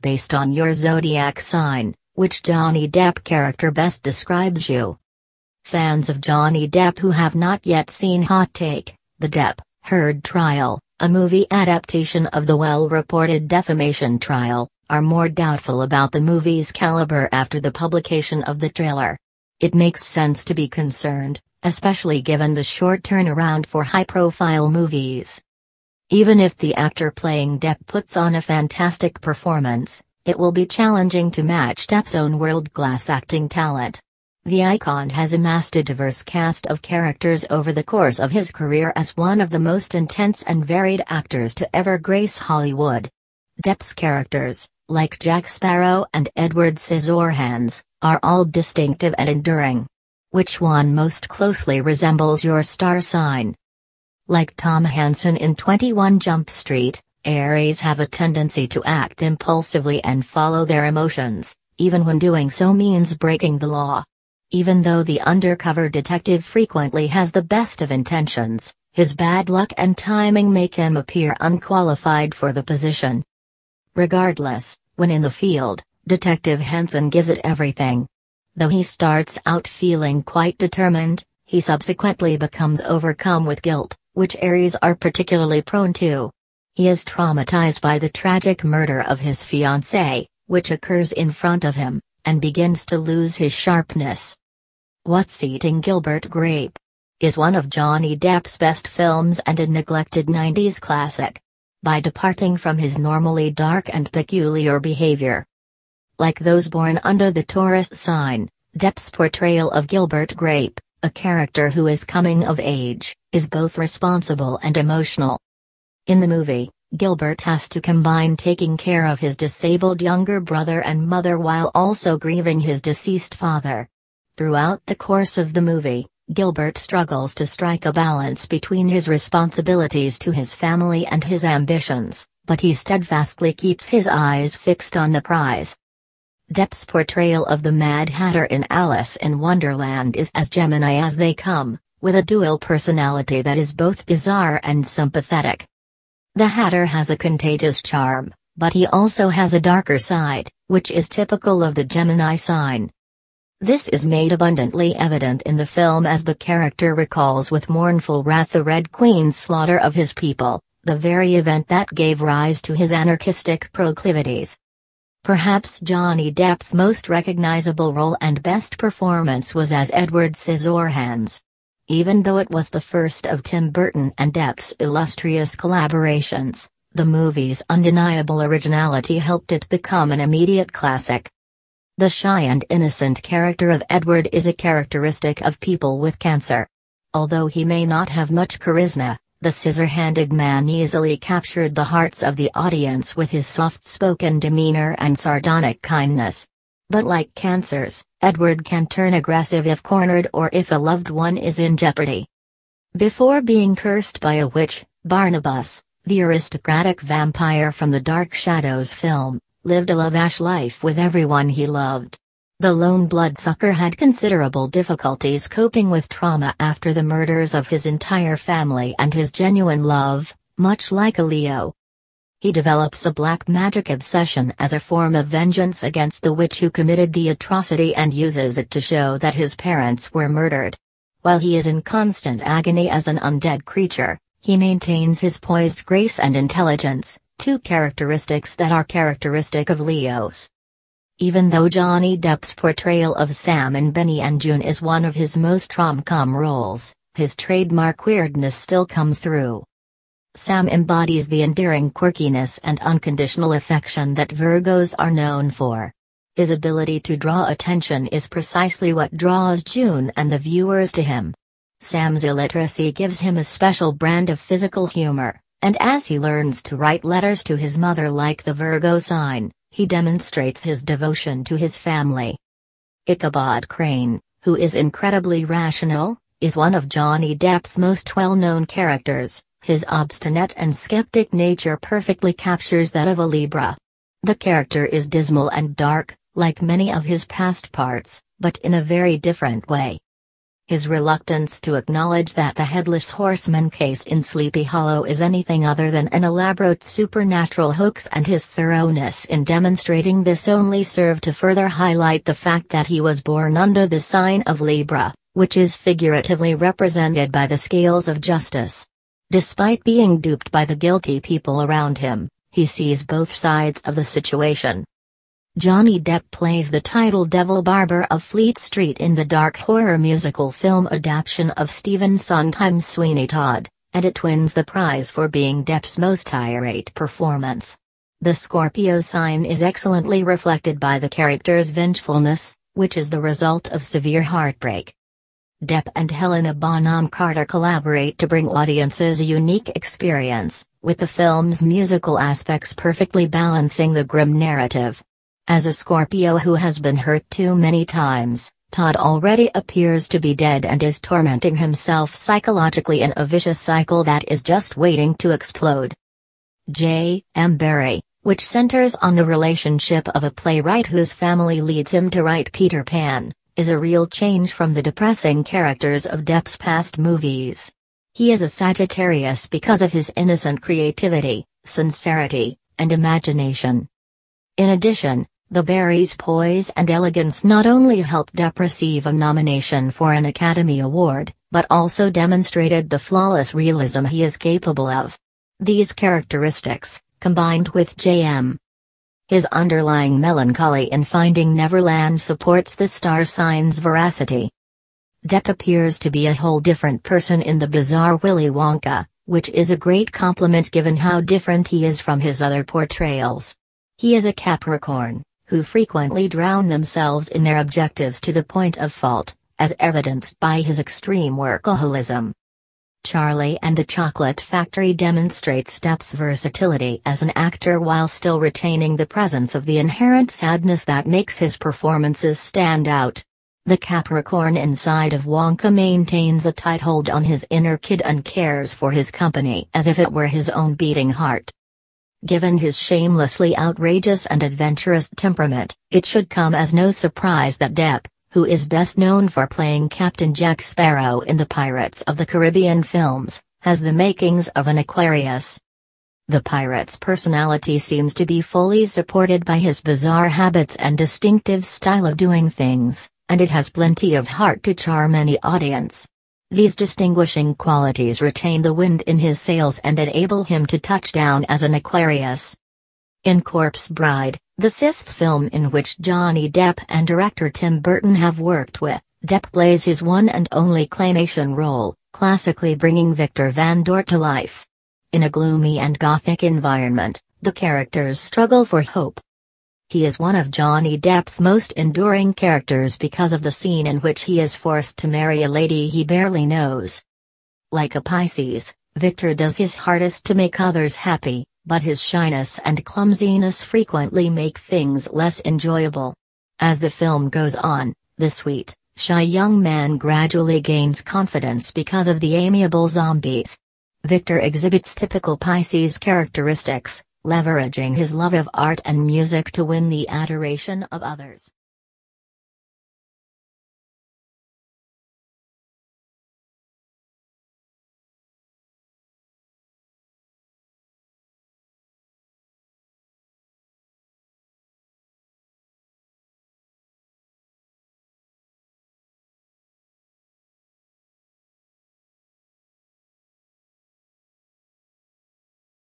based on your zodiac sign, which Johnny Depp character best describes you? Fans of Johnny Depp who have not yet seen Hot Take, The Depp Heard Trial, a movie adaptation of the well-reported defamation trial, are more doubtful about the movie's caliber after the publication of the trailer. It makes sense to be concerned, especially given the short turnaround for high-profile movies. Even if the actor playing Depp puts on a fantastic performance, it will be challenging to match Depp's own world-class acting talent. The icon has amassed a diverse cast of characters over the course of his career as one of the most intense and varied actors to ever grace Hollywood. Depp's characters, like Jack Sparrow and Edward Scissorhands, are all distinctive and enduring. Which one most closely resembles your star sign? Like Tom Hansen in 21 Jump Street, Aries have a tendency to act impulsively and follow their emotions, even when doing so means breaking the law. Even though the undercover detective frequently has the best of intentions, his bad luck and timing make him appear unqualified for the position. Regardless, when in the field, Detective Hansen gives it everything. Though he starts out feeling quite determined, he subsequently becomes overcome with guilt, which Aries are particularly prone to. He is traumatized by the tragic murder of his fiancée, which occurs in front of him, and begins to lose his sharpness. What's Eating Gilbert Grape? Is one of Johnny Depp's best films and a neglected 90s classic. By departing from his normally dark and peculiar behavior. Like those born under the Taurus sign, Depp's portrayal of Gilbert Grape, a character who is coming of age, is both responsible and emotional. In the movie, Gilbert has to combine taking care of his disabled younger brother and mother while also grieving his deceased father. Throughout the course of the movie, Gilbert struggles to strike a balance between his responsibilities to his family and his ambitions, but he steadfastly keeps his eyes fixed on the prize. Depp's portrayal of the Mad Hatter in Alice in Wonderland is as Gemini as they come, with a dual personality that is both bizarre and sympathetic. The Hatter has a contagious charm, but he also has a darker side, which is typical of the Gemini sign. This is made abundantly evident in the film as the character recalls with mournful wrath the Red Queen's slaughter of his people, the very event that gave rise to his anarchistic proclivities. Perhaps Johnny Depp's most recognizable role and best performance was as Edward Scissorhands. Even though it was the first of Tim Burton and Depp's illustrious collaborations, the movie's undeniable originality helped it become an immediate classic. The shy and innocent character of Edward is a characteristic of people with cancer. Although he may not have much charisma, the scissor-handed man easily captured the hearts of the audience with his soft-spoken demeanor and sardonic kindness. But like cancers, Edward can turn aggressive if cornered or if a loved one is in jeopardy. Before being cursed by a witch, Barnabas, the aristocratic vampire from the Dark Shadows film, lived a lavish life with everyone he loved. The lone bloodsucker had considerable difficulties coping with trauma after the murders of his entire family and his genuine love, much like a Leo. He develops a black magic obsession as a form of vengeance against the witch who committed the atrocity and uses it to show that his parents were murdered. While he is in constant agony as an undead creature, he maintains his poised grace and intelligence, two characteristics that are characteristic of Leos. Even though Johnny Depp's portrayal of Sam in Benny and June is one of his most rom-com roles, his trademark weirdness still comes through. Sam embodies the endearing quirkiness and unconditional affection that Virgos are known for. His ability to draw attention is precisely what draws June and the viewers to him. Sam's illiteracy gives him a special brand of physical humor, and as he learns to write letters to his mother like the Virgo sign, he demonstrates his devotion to his family. Ichabod Crane, who is incredibly rational, is one of Johnny Depp's most well-known characters. His obstinate and skeptic nature perfectly captures that of a Libra. The character is dismal and dark, like many of his past parts, but in a very different way. His reluctance to acknowledge that the Headless Horseman case in Sleepy Hollow is anything other than an elaborate supernatural hoax, and his thoroughness in demonstrating this only served to further highlight the fact that he was born under the sign of Libra, which is figuratively represented by the scales of justice. Despite being duped by the guilty people around him, he sees both sides of the situation. Johnny Depp plays the title Devil Barber of Fleet Street in the dark horror musical film adaptation of Stephen Sondheim's Sweeney Todd, and it wins the prize for being Depp's most irate performance. The Scorpio sign is excellently reflected by the character's vengefulness, which is the result of severe heartbreak. Depp and Helena Bonham Carter collaborate to bring audiences a unique experience, with the film's musical aspects perfectly balancing the grim narrative. As a Scorpio who has been hurt too many times, Todd already appears to be dead and is tormenting himself psychologically in a vicious cycle that is just waiting to explode. J. M. Barrie, which centers on the relationship of a playwright whose family leads him to write Peter Pan, is a real change from the depressing characters of Depp's past movies. He is a Sagittarius because of his innocent creativity, sincerity, and imagination. In addition, the Barrie's poise and elegance not only helped Depp receive a nomination for an Academy Award, but also demonstrated the flawless realism he is capable of. These characteristics, combined with J.M. his underlying melancholy in Finding Neverland, supports the star sign's veracity. Depp appears to be a whole different person in the bizarre Willy Wonka, which is a great compliment given how different he is from his other portrayals. He is a Capricorn, who frequently drown themselves in their objectives to the point of fault, as evidenced by his extreme workaholism. Charlie and the Chocolate Factory demonstrates Depp's versatility as an actor while still retaining the presence of the inherent sadness that makes his performances stand out. The Capricorn inside of Wonka maintains a tight hold on his inner kid and cares for his company as if it were his own beating heart. Given his shamelessly outrageous and adventurous temperament, it should come as no surprise that Depp, who is best known for playing Captain Jack Sparrow in the Pirates of the Caribbean films, has the makings of an Aquarius. The pirate's personality seems to be fully supported by his bizarre habits and distinctive style of doing things, and it has plenty of heart to charm any audience. These distinguishing qualities retain the wind in his sails and enable him to touch down as an Aquarius. In Corpse Bride, the fifth film in which Johnny Depp and director Tim Burton have worked with, Depp plays his one and only claymation role, classically bringing Victor Van Dort to life. In a gloomy and gothic environment, the characters struggle for hope. He is one of Johnny Depp's most enduring characters because of the scene in which he is forced to marry a lady he barely knows. Like a Pisces, Victor does his hardest to make others happy, but his shyness and clumsiness frequently make things less enjoyable. As the film goes on, the sweet, shy young man gradually gains confidence because of the amiable zombies. Victor exhibits typical Pisces characteristics, leveraging his love of art and music to win the adoration of others.